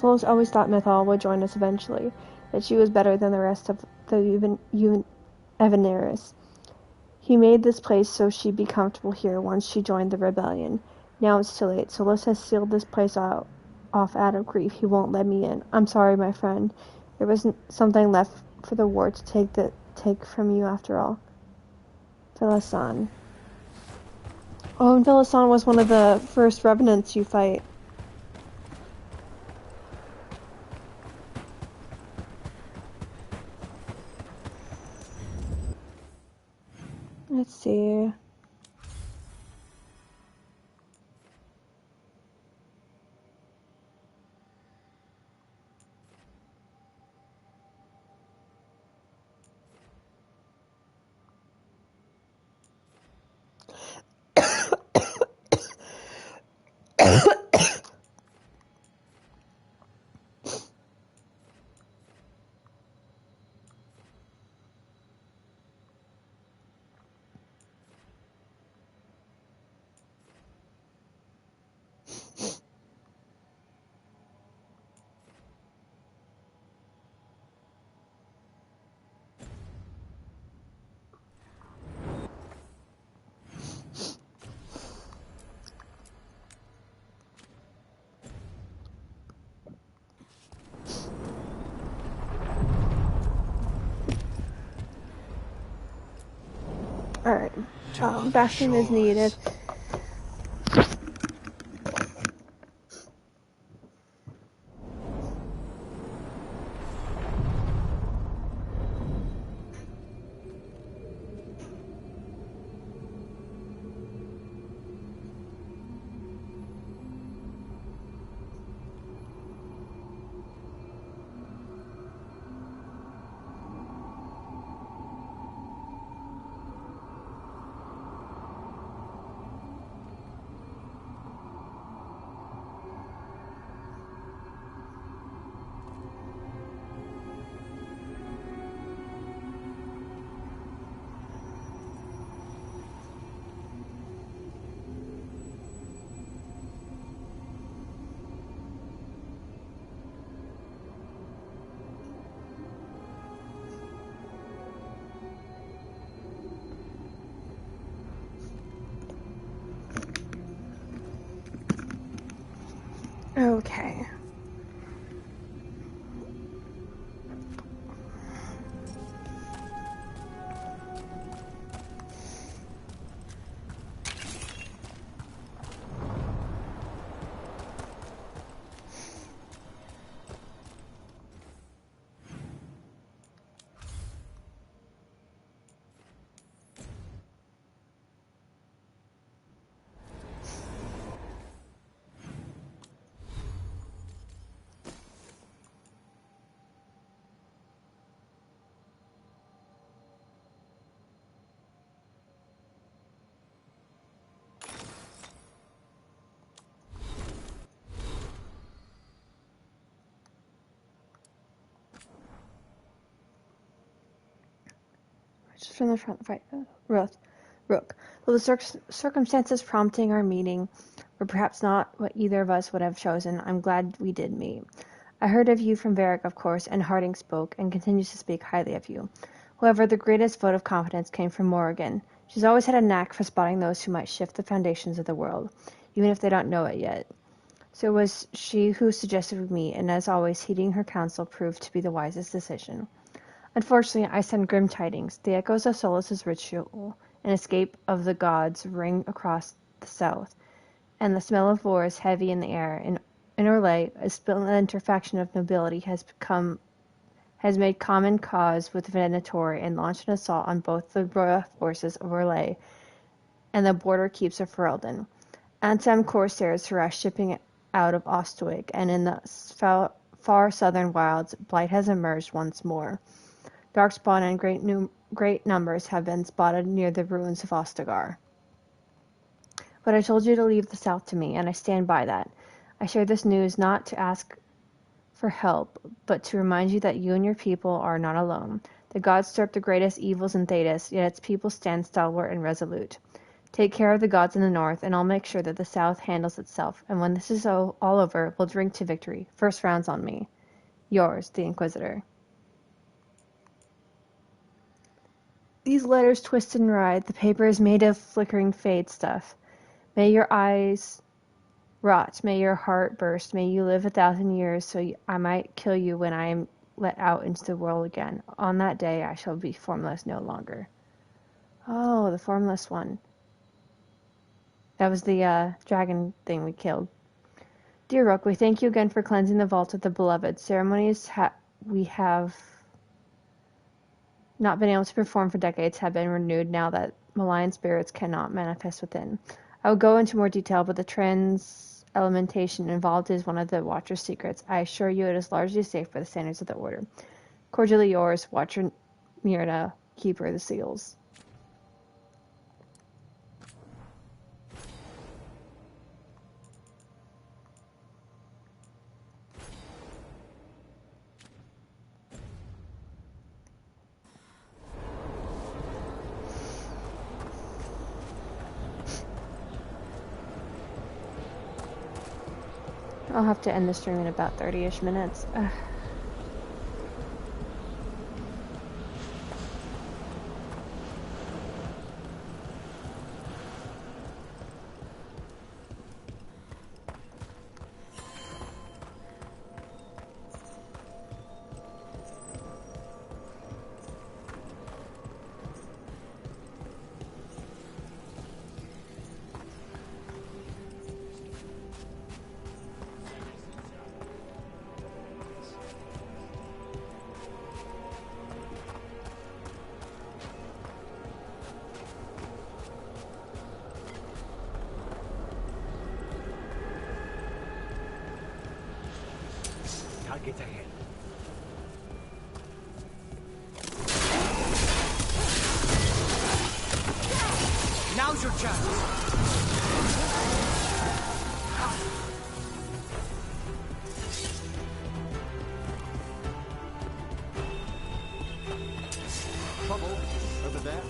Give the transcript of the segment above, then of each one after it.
Solos always thought Mythal would join us eventually, that she was better than the rest of the Evaneris. He made this place so she'd be comfortable here once she joined the rebellion. Now it's too late. Solos has sealed this place off out of grief. He won't let me in. I'm sorry, my friend. There wasn't something left for the war to take from you after all. Philosan. Oh, and Philosan was one of the first revenants you fight. Let's see. Alright. Bastion is needed. Okay. Just from the front fight. Rook. Though the circumstances prompting our meeting were perhaps not what either of us would have chosen, I'm glad we did meet. I heard of you from Varric, of course, and Harding spoke, and continues to speak highly of you. However, the greatest vote of confidence came from Morrigan. She's always had a knack for spotting those who might shift the foundations of the world, even if they don't know it yet. So it was she who suggested we meet, and as always, heeding her counsel proved to be the wisest decision. Unfortunately, I send grim tidings. The echoes of Solas's ritual and escape of the gods ring across the south, and the smell of war is heavy in the air. In Orlais, a splinter faction of nobility has made common cause with Venator and launched an assault on both the royal forces of Orlais and the border keeps of Ferelden. Ansem corsairs harass shipping out of Ostwick, and in the far southern wilds, blight has emerged once more. Darkspawn and great numbers have been spotted near the ruins of Ostagar. But I told you to leave the south to me, and I stand by that. I share this news not to ask for help, but to remind you that you and your people are not alone. The gods stir up the greatest evils in Thedas, yet its people stand stalwart and resolute. Take care of the gods in the north, and I'll make sure that the south handles itself. And when this is all over, we'll drink to victory. First round's on me. Yours, the Inquisitor. These letters twist and writhe. The paper is made of flickering fade stuff. May your eyes rot. May your heart burst. May you live 1,000 years, so I might kill you when I am let out into the world again. On that day, I shall be formless no longer. Oh, the formless one. That was the dragon thing we killed. Dear Rook, we thank you again for cleansing the vault of the beloved. Ceremonies we have not been able to perform for decades have been renewed now that malign spirits cannot manifest within. I will go into more detail, but the trans-elementation involved is one of the Watcher's secrets. I assure you it is largely safe by the standards of the Order. Cordially yours, Watcher Myrna, Keeper of the Seals. I'll have to end the stream in about 30-ish minutes. Ugh. Target ahead. Now's your chance. Trouble over there.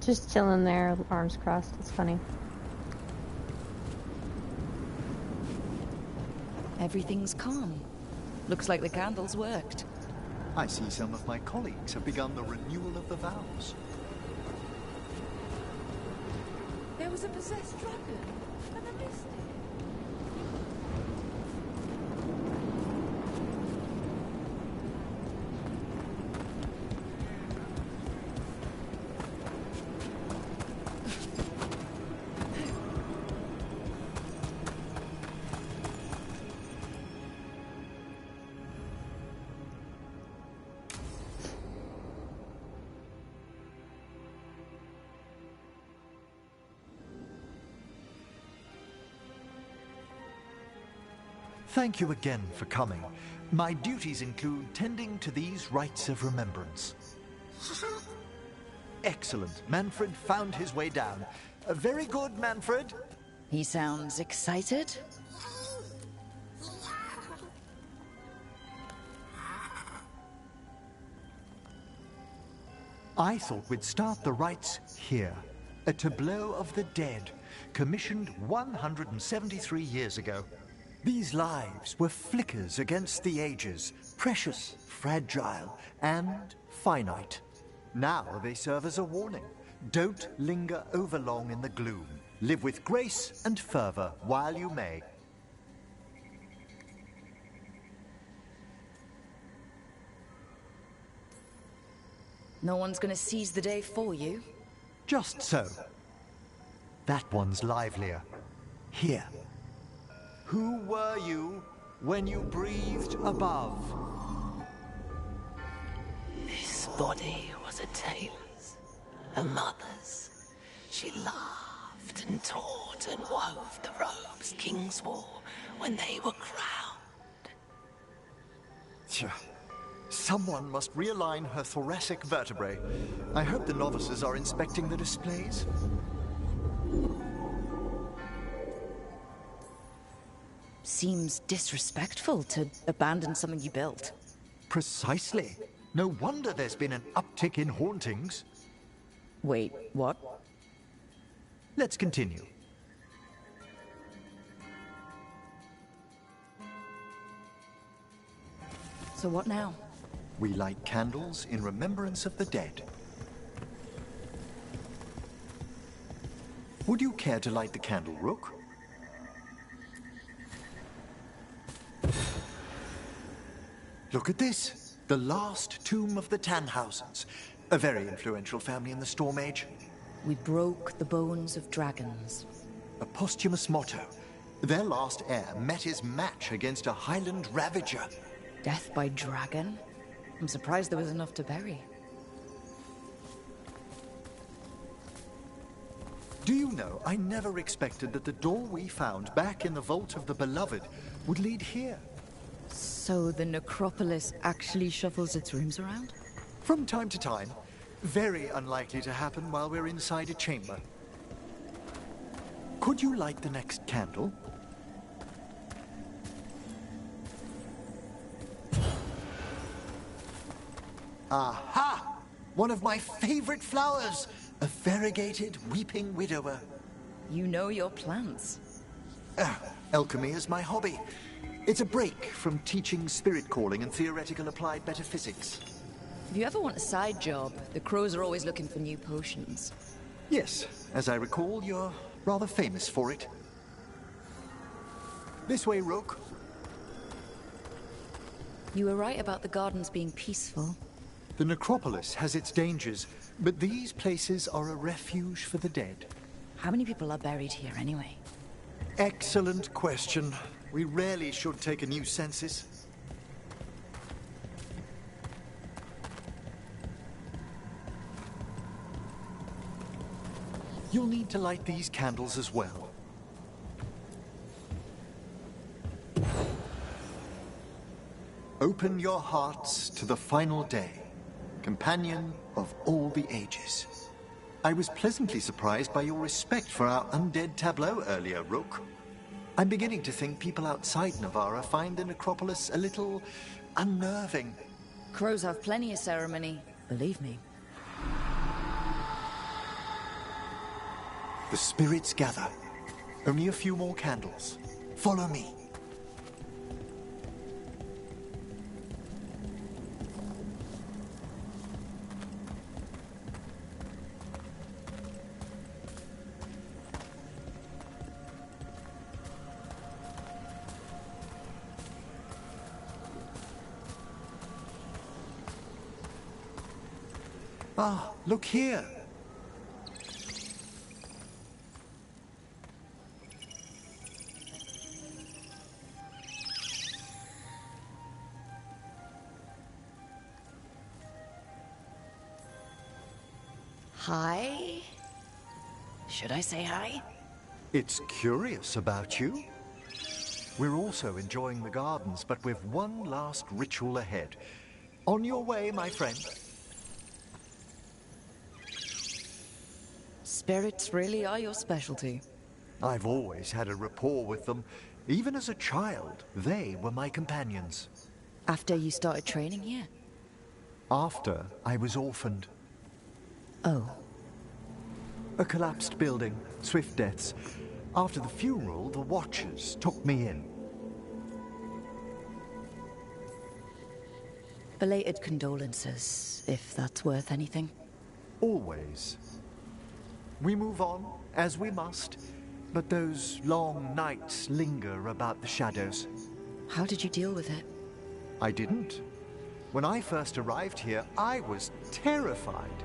Just chilling there, arms crossed. It's funny. Everything's calm. Looks like the candles worked. I see some of my colleagues have begun the renewal of the vows. There was a possessed dragon, and I missed it. Thank you again for coming. My duties include tending to these rites of remembrance. Excellent. Manfred found his way down. Very good, Manfred. He sounds excited. I thought we'd start the rites here. A tableau of the dead, commissioned 173 years ago. These lives were flickers against the ages, precious, fragile, and finite. Now they serve as a warning. Don't linger overlong in the gloom. Live with grace and fervor while you may. No one's gonna seize the day for you. Just so. That one's livelier. Here. Who were you when you breathed above? This body was a tailor's, a mother's. She laughed and taught cut and wove the robes kings wore when they were crowned. Tja. Someone must realign her thoracic vertebrae. I hope the novices are inspecting the displays. Seems disrespectful to abandon something you built. Precisely. No wonder there's been an uptick in hauntings. Wait, what? Let's continue. So what now? We light candles in remembrance of the dead. Would you care to light the candle, Rook? Look at this. The last tomb of the Tannhausens. A very influential family in the Storm Age. We broke the bones of dragons. A posthumous motto. Their last heir met his match against a Highland Ravager. Death by dragon? I'm surprised there was enough to bury. Do you know, I never expected that the door we found back in the Vault of the Beloved would lead here. So the necropolis actually shuffles its rooms around? From time to time. Very unlikely to happen while we're inside a chamber. Could you light the next candle? Aha! One of my favorite flowers! A variegated weeping widower. You know your plants. Alchemy is my hobby. It's a break from teaching spirit calling and theoretical applied metaphysics. If you ever want a side job, the crows are always looking for new potions. Yes, as I recall, you're rather famous for it. This way, Rook. You were right about the gardens being peaceful. The necropolis has its dangers, but these places are a refuge for the dead. How many people are buried here anyway? Excellent question. We rarely should take a new census. You'll need to light these candles as well. Open your hearts to the final day, companion of all the ages. I was pleasantly surprised by your respect for our undead tableau earlier, Rook. I'm beginning to think people outside Navarra find the necropolis a little unnerving. Crows have plenty of ceremony, believe me. The spirits gather. Only a few more candles. Follow me. Ah, look here. Hi? Should I say hi? It's curious about you. We're also enjoying the gardens, but with one last ritual ahead. On your way, my friend. Spirits really are your specialty. I've always had a rapport with them. Even as a child, they were my companions. After you started training here? After I was orphaned. Oh. A collapsed building, swift deaths. After the funeral, the Watchers took me in. Belated condolences, if that's worth anything. Always. We move on, as we must, but those long nights linger about the shadows. How did you deal with it? I didn't. When I first arrived here, I was terrified.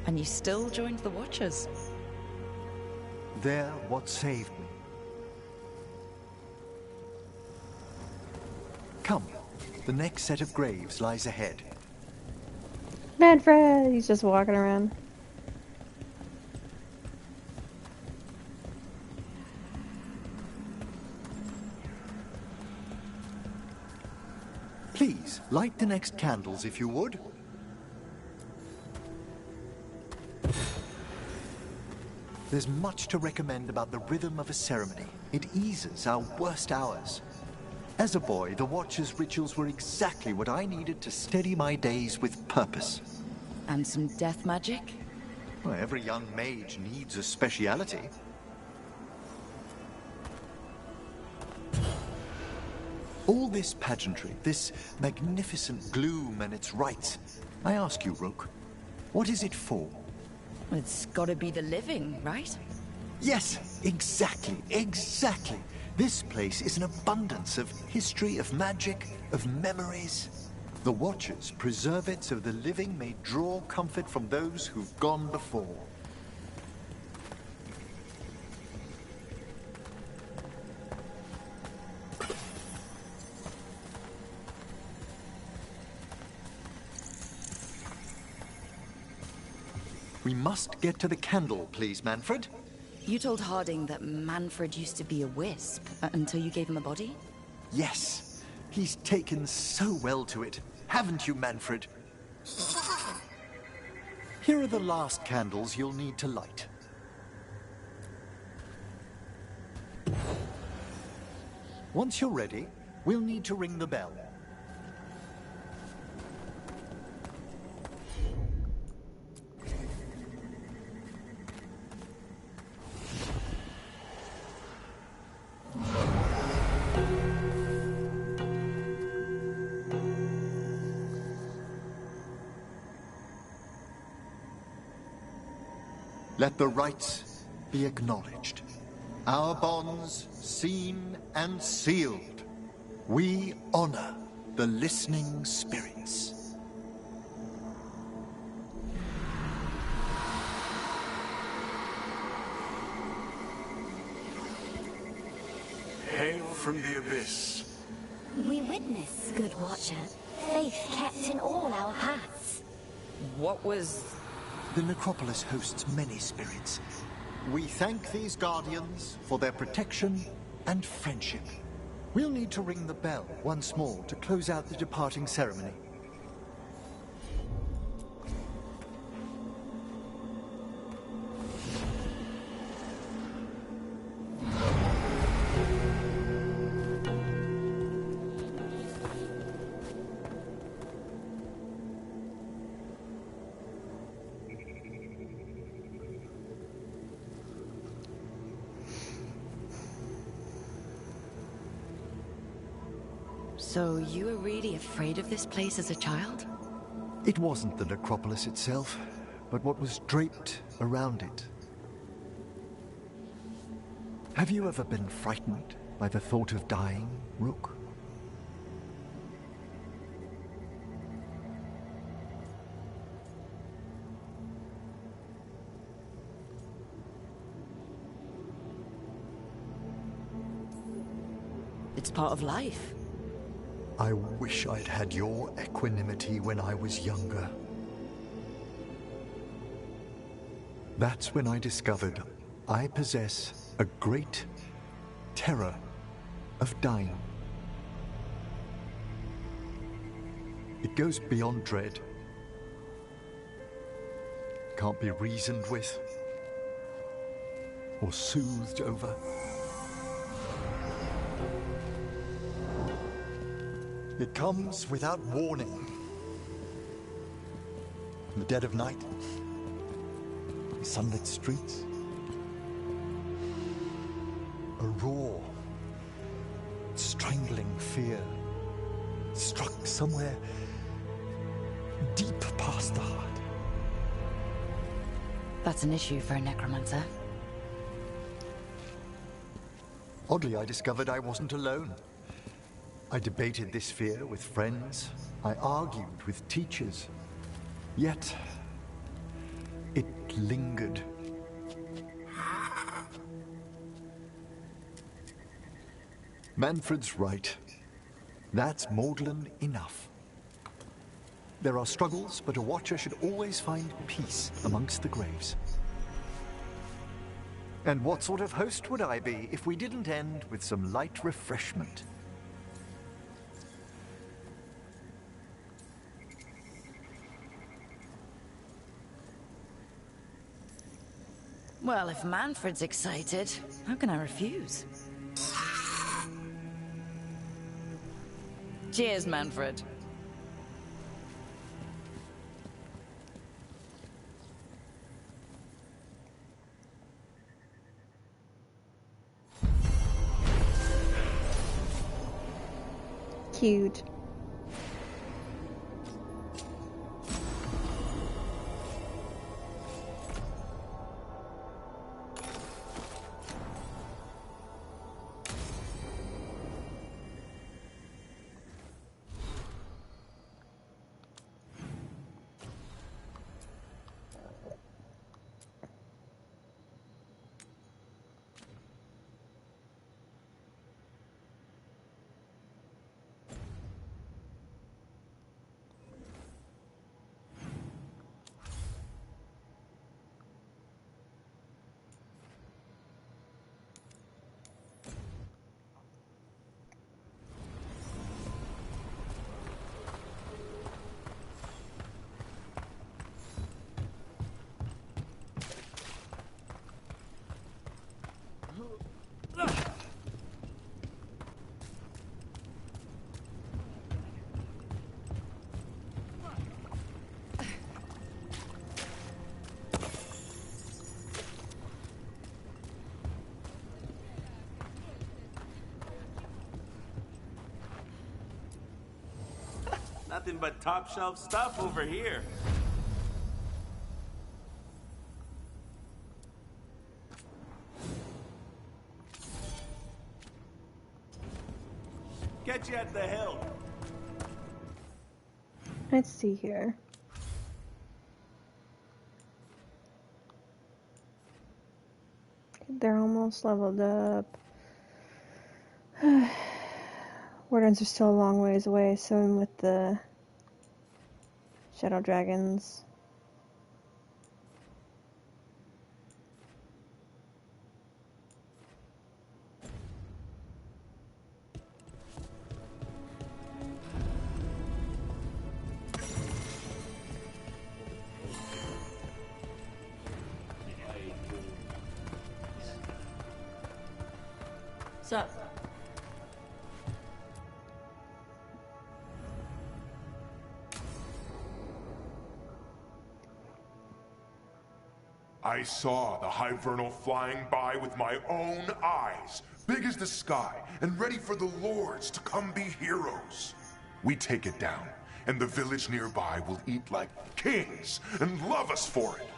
And you still joined the Watchers? They're what saved me. Come, the next set of graves lies ahead. Manfred! He's just walking around. Please, light the next candles if you would. There's much to recommend about the rhythm of a ceremony. It eases our worst hours. As a boy, the Watcher's rituals were exactly what I needed to steady my days with purpose. And some death magic? Well, every young mage needs a speciality. All this pageantry, this magnificent gloom and its rites, I ask you, Rook, what is it for? It's gotta be the living, right? Yes, exactly, exactly. This place is an abundance of history, of magic, of memories. The Watchers preserve it so the living may draw comfort from those who've gone before. We must get to the candle, please, Manfred. You told Harding that Manfred used to be a wisp until you gave him a body? Yes, he's taken so well to it. Haven't you, Manfred? Here are the last candles you'll need to light. Once you're ready, we'll need to ring the bell. Let the rites be acknowledged. Our bonds seen and sealed. We honor the listening spirits. Hail from the abyss. We witness, good Watcher, faith kept in all our hearts. What was... The necropolis hosts many spirits. We thank these guardians for their protection and friendship. We'll need to ring the bell once more to close out the departing ceremony. So you were really afraid of this place as a child? It wasn't the necropolis itself, but what was draped around it. Have you ever been frightened by the thought of dying, Rook? It's part of life. I wish I'd had your equanimity when I was younger. That's when I discovered I possess a great terror of dying. It goes beyond dread. Can't be reasoned with or soothed over. It comes without warning. In the dead of night, sunlit streets, a raw, strangling fear struck somewhere deep past the heart. That's an issue for a necromancer. Oddly, I discovered I wasn't alone. I debated this fear with friends. I argued with teachers. Yet, it lingered. Manfred's right. That's maudlin enough. There are struggles, but a Watcher should always find peace amongst the graves. And what sort of host would I be if we didn't end with some light refreshment? Well, if Manfred's excited, how can I refuse? Cheers, Manfred. Cute. Nothing but top shelf stuff over here. Get you at the hill. Let's see here. They're almost leveled up. Wardens are still a long ways away, so I'm with the Shadow Dragons. What's up? I saw the Hivernal flying by with my own eyes, big as the sky, and ready for the lords to come be heroes. We take it down, and the village nearby will eat like kings and love us for it.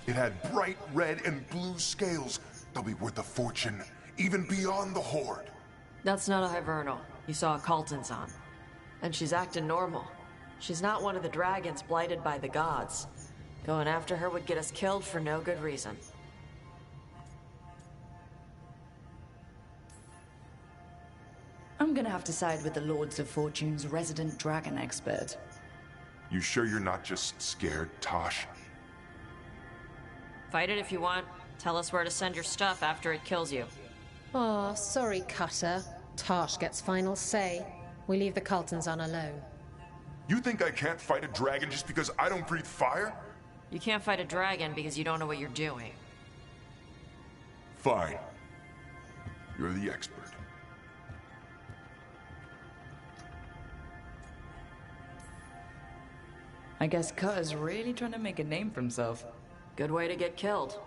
It had bright red and blue scales. They'll be worth a fortune, even beyond the Horde. That's not a Hivernal. You saw a Calton's on. And she's acting normal. She's not one of the dragons blighted by the gods. Going after her would get us killed for no good reason. I'm gonna have to side with the Lords of Fortune's resident dragon expert. You sure you're not just scared, Tosh? Fight it if you want. Tell us where to send your stuff after it kills you. Oh, sorry, Cutter. Tosh gets final say. We leave the Caltons on alone. You think I can't fight a dragon just because I don't breathe fire? You can't fight a dragon because you don't know what you're doing. Fine. You're the expert. I guess Cutter's really trying to make a name for himself. Good way to get killed.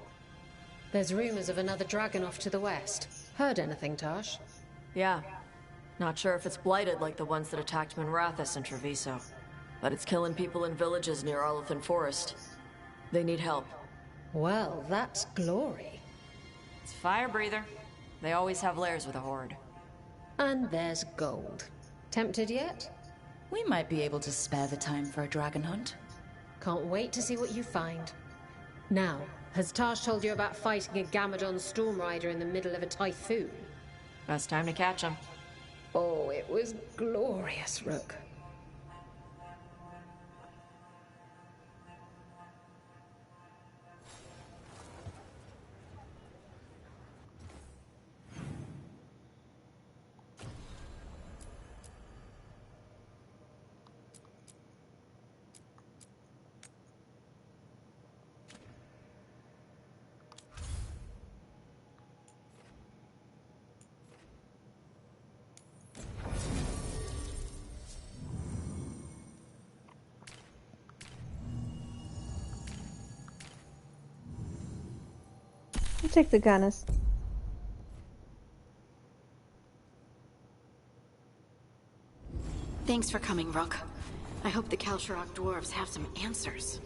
There's rumors of another dragon off to the west. Heard anything, Tosh? Yeah. Not sure if it's blighted like the ones that attacked Minrathous and Treviso. But it's killing people in villages near Arlethan Forest. They need help. Well, that's glory. It's fire breather. They always have lairs with a horde. And there's gold. Tempted yet? We might be able to spare the time for a dragon hunt. Can't wait to see what you find. Now, has Tosh told you about fighting a Gamadon Stormrider in the middle of a typhoon? Best time to catch him. Oh, it was glorious, Rook. take the Gunness. Thanks for coming, Rook. I hope the Kal-Sharok dwarves have some answers.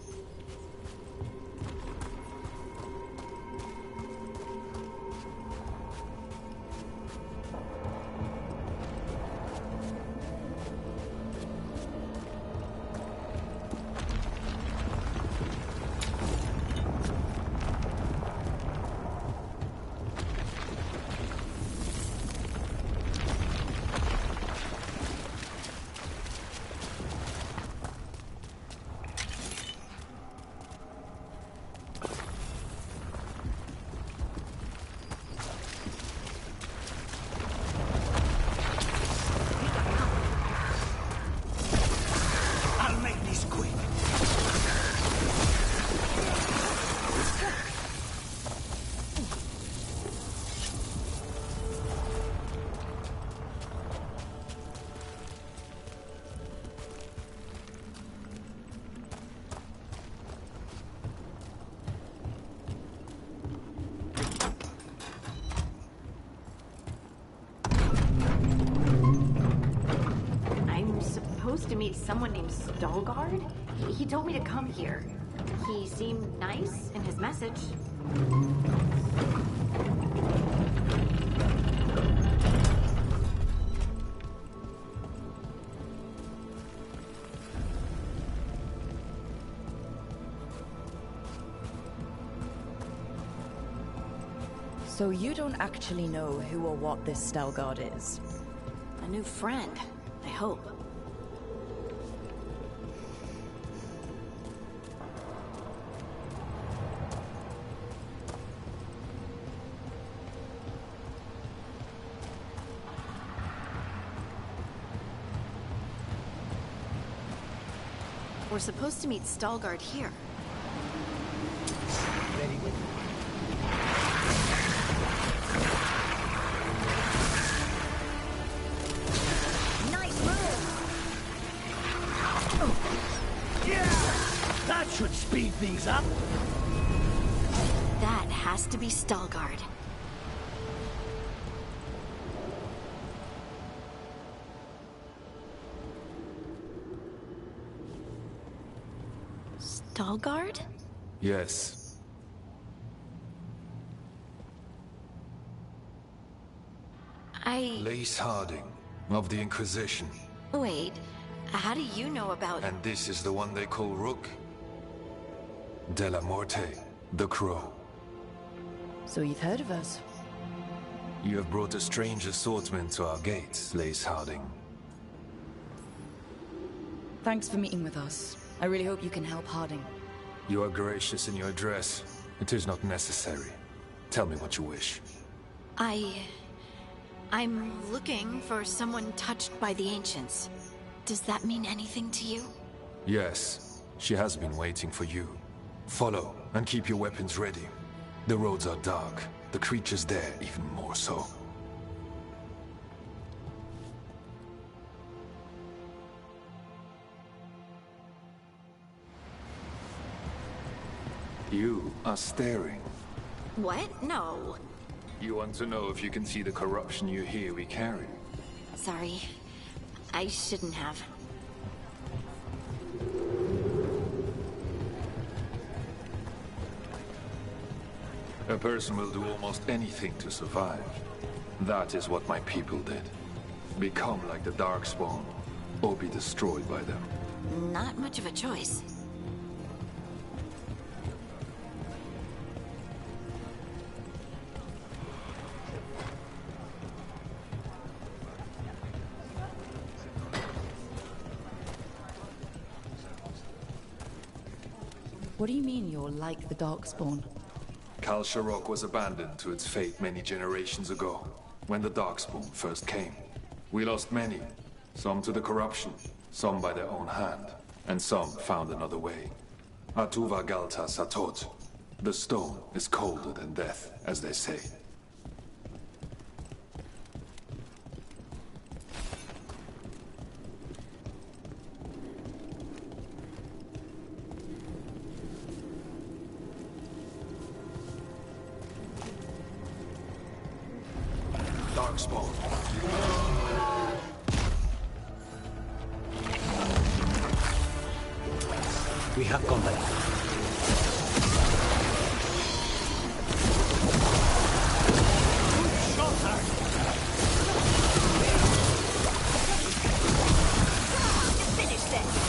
To meet someone named Veilguard? He told me to come here. He seemed nice in his message. So you don't actually know who or what this Veilguard is? A new friend, I hope. We're supposed to meet Veilguard here. Nice move! Yeah! That should speed things up. That has to be Veilguard. Veilguard? Yes. Lace Harding, of the Inquisition. Wait, how do you know about... And this is the one they call Rook? De la Morte, the Crow. So you've heard of us? You have brought a strange assortment to our gates, Lace Harding. Thanks for meeting with us. I really hope you can help Harding. You are gracious in your address. It is not necessary. Tell me what you wish. I'm looking for someone touched by the Ancients. Does that mean anything to you? Yes. She has been waiting for you. Follow, and keep your weapons ready. The roads are dark. The creatures there even more so. You are staring. What? No. You want to know if you can see the corruption you hear we carry? Sorry. I shouldn't have. A person will do almost anything to survive. That is what my people did. Become like the Darkspawn, or be destroyed by them. Not much of a choice. What do you mean you're like the Darkspawn? Kal-Sharok was abandoned to its fate many generations ago, when the Darkspawn first came. We lost many, some to the corruption, some by their own hand, and some found another way. Atuva Galta Satot. The stone is colder than death, as they say. Darkspawn. We have company. Finish this!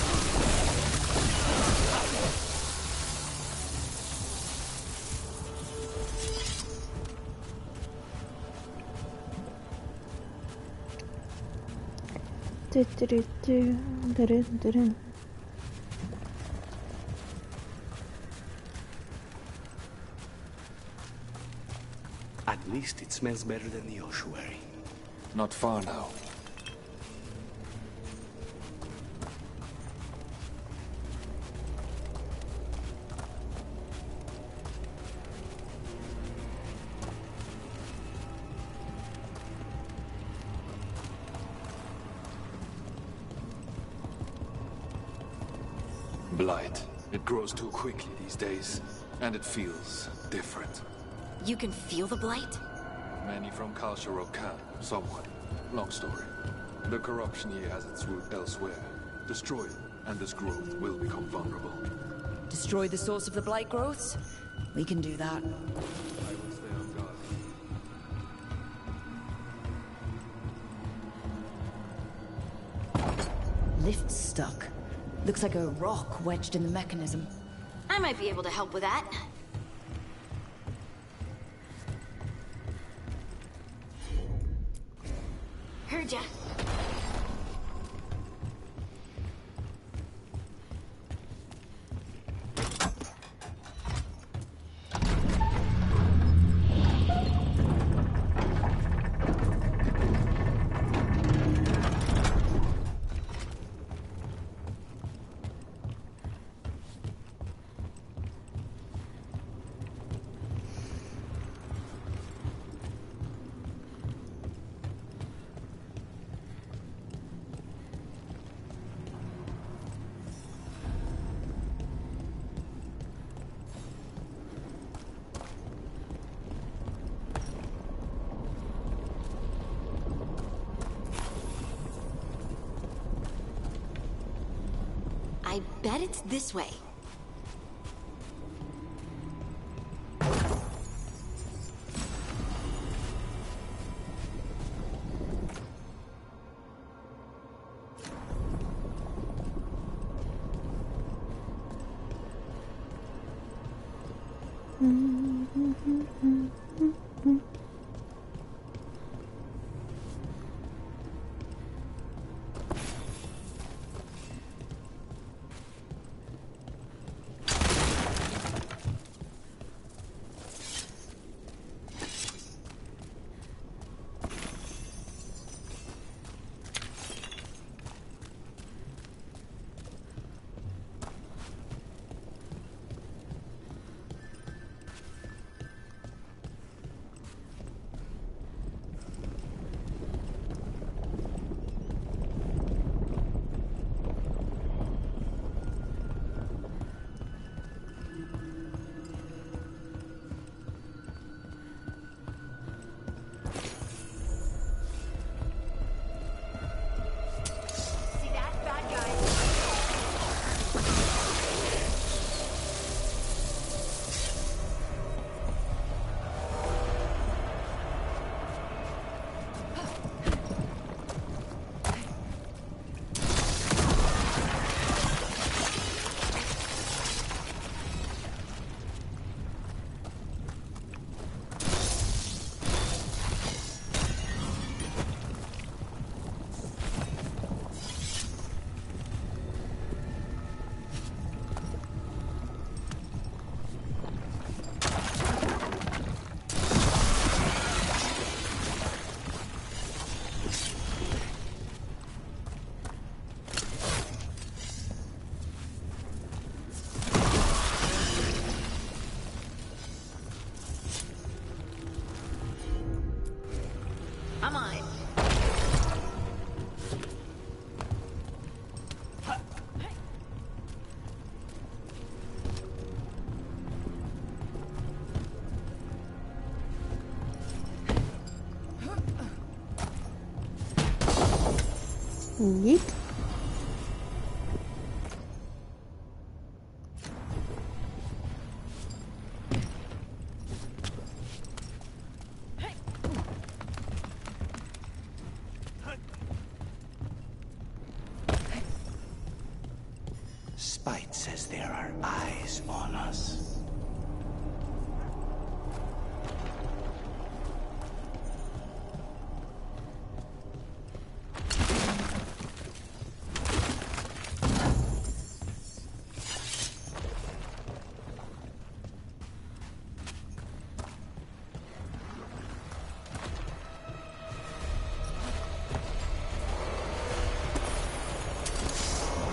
At least it smells better than the ossuary. Not far now. Blight. It grows too quickly these days, and it feels different. You can feel the blight? Many from Kal-Sharok can, somewhat. Long story. The corruption here has its root elsewhere. Destroy it, and this growth will become vulnerable. Destroy the source of the blight growths? We can do that. I will stay on guard. Lift's stuck. Looks like a rock wedged in the mechanism. I might be able to help with that. Heard ya. I bet it's this way. Come on. Yeet. Spite says there are eyes on us.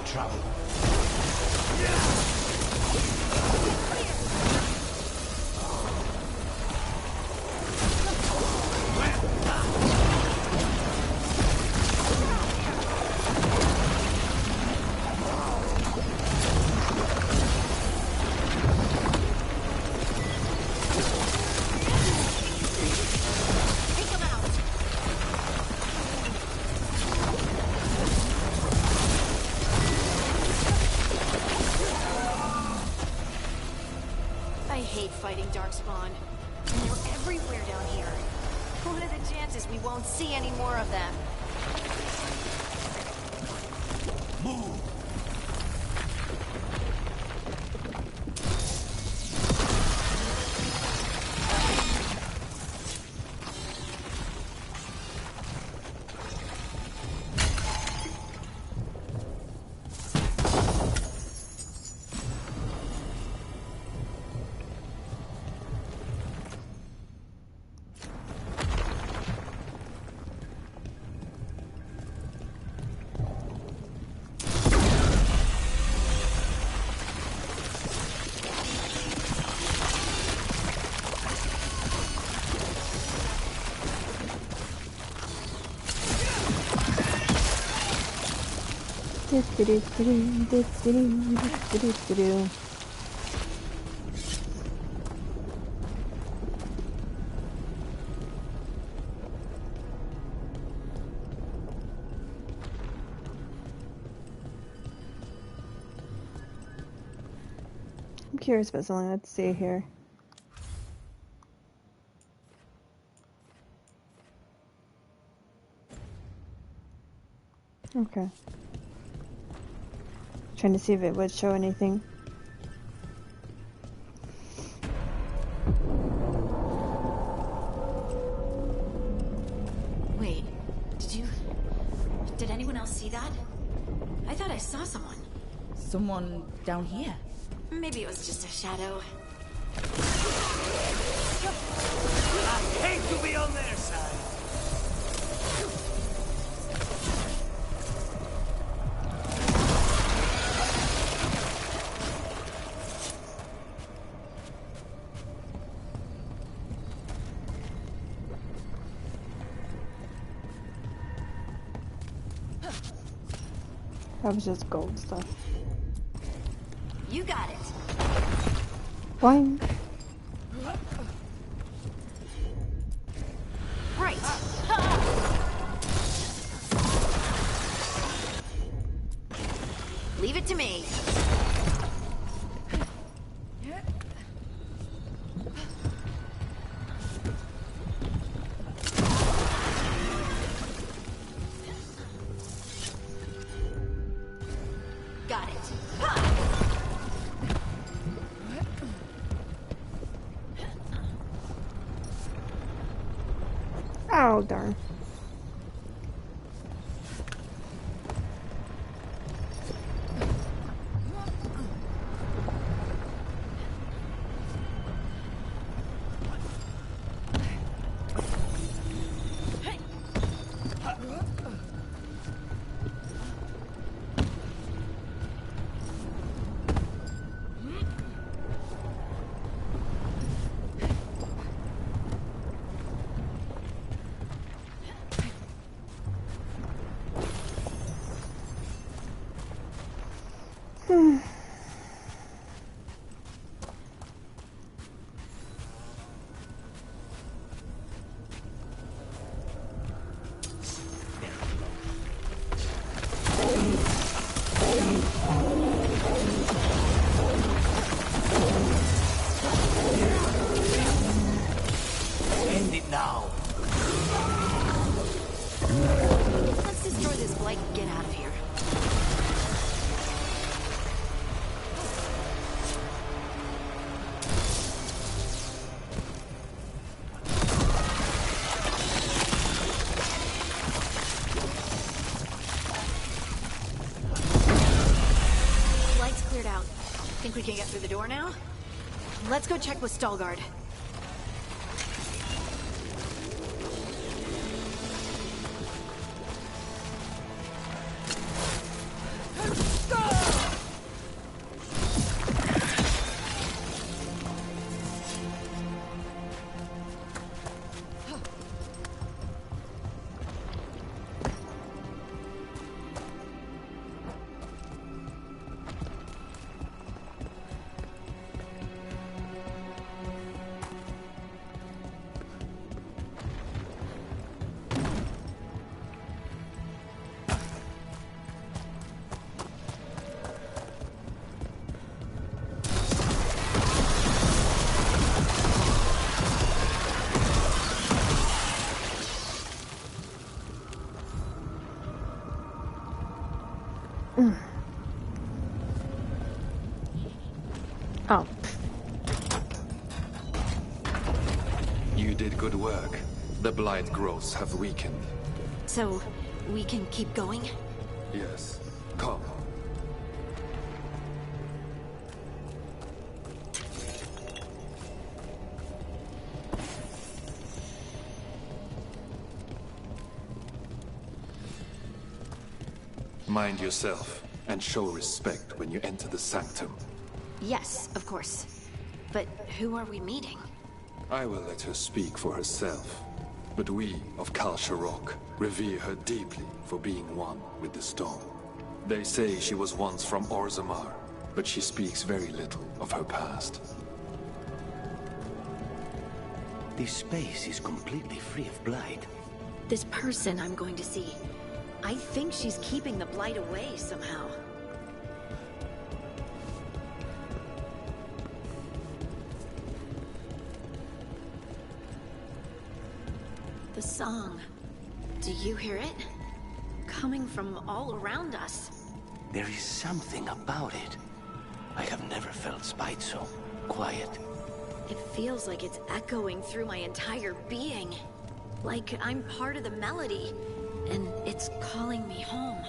Trouble. I hate fighting Darkspawn. And they're everywhere down here. What are the chances we won't see any more of them? Move! I'm curious about something. Let's see here. Okay. Trying to see if it would show anything. Wait, did anyone else see that? I thought I saw someone. Someone down here? Maybe it was just a shadow. I hate to be on their side. That was just gold stuff. You got it. Boing. Right. Leave it to me. Got it. Oh, darn. Think we can get through the door now? Let's go check with Stalgard. Oh. You did good work. The blight growths have weakened. So, we can keep going? Yes. Come. Mind yourself, and show respect when you enter the sanctum. Yes, of course. But who are we meeting? I will let her speak for herself. But we of Kal-Sharok revere her deeply for being one with the storm. They say she was once from Orzammar, but she speaks very little of her past. This space is completely free of blight. This person I'm going to see. I think she's keeping the blight away somehow. The song. Do you hear it? Coming from all around us. There is something about it. I have never felt spite so quiet. It feels like it's echoing through my entire being. Like I'm part of the melody, and it's calling me home.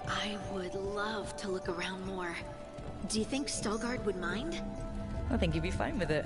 I would love to look around more. Do you think Stalgard would mind? I think he'd be fine with it.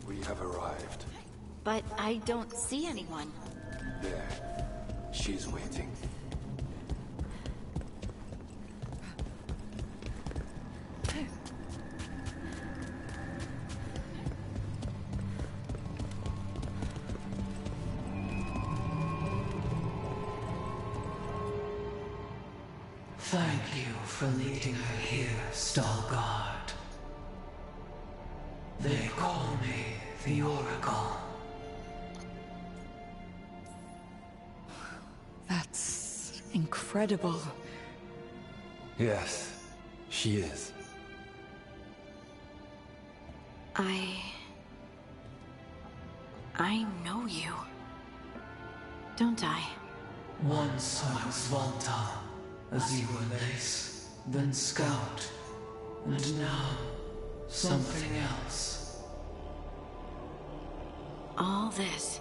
We have arrived. But I don't see anyone. There. She's waiting. Thank you for leading her here, Stalgard. They call me the Oracle. That's incredible. Yes, she is. I know you. Don't I? Once I was Volta, as you were Lace, then Scout, and now something else. All this.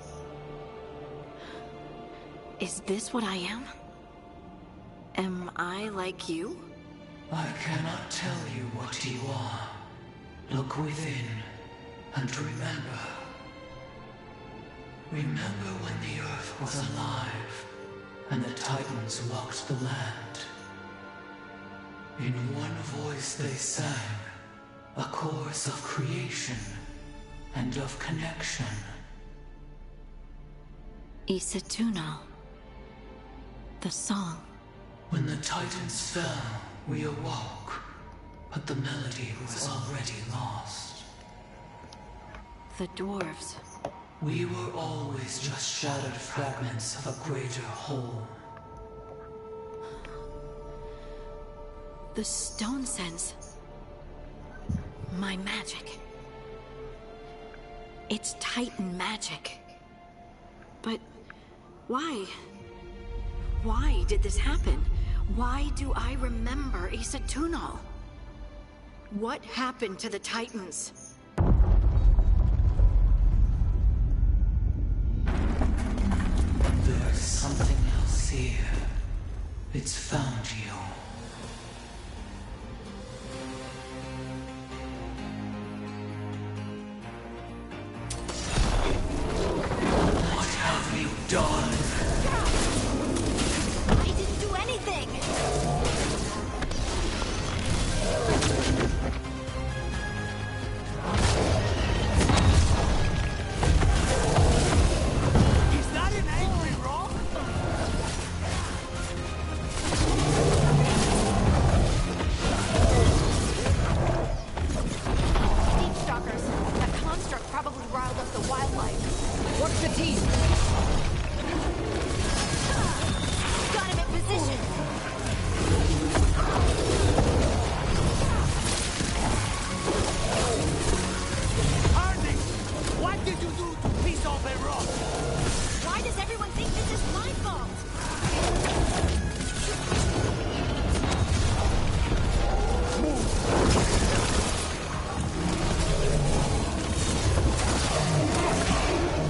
Is this what I am? Am I like you? I cannot tell you what you are. Look within, and remember. Remember when the Earth was alive, and the Titans walked the land. In one voice they sang, a chorus of creation and of connection. Isatuno. The song. When the Titans fell, we awoke, but the melody was already lost. The dwarves. We were always just shattered fragments of a greater whole. The stone sense my magic. It's Titan magic. But why? Why did this happen? Why do I remember Issa Tunal? What happened to the Titans? There's something else here. It's found you. What have you done? I didn't do anything! Is that an angry rock? Deep stalkers. That construct probably riled up the wildlife. What's the team? Got him in position! Harding! What did you do to piss off a rock? Why does everyone think this is my fault?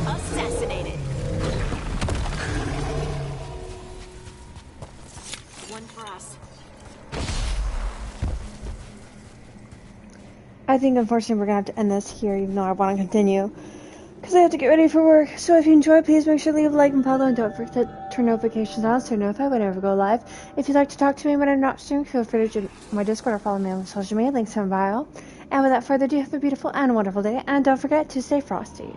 Assassinated. One for us. I think unfortunately we're going to have to end this here, even though I want to continue. Because I have to get ready for work. So if you enjoyed, please make sure to leave a like and follow, and don't forget to turn notifications on so you're notified whenever I go live. If you'd like to talk to me when I'm not streaming, feel free to join my Discord or follow me on social media, links in my bio. And without further ado, have a beautiful and wonderful day, and don't forget to stay frosty.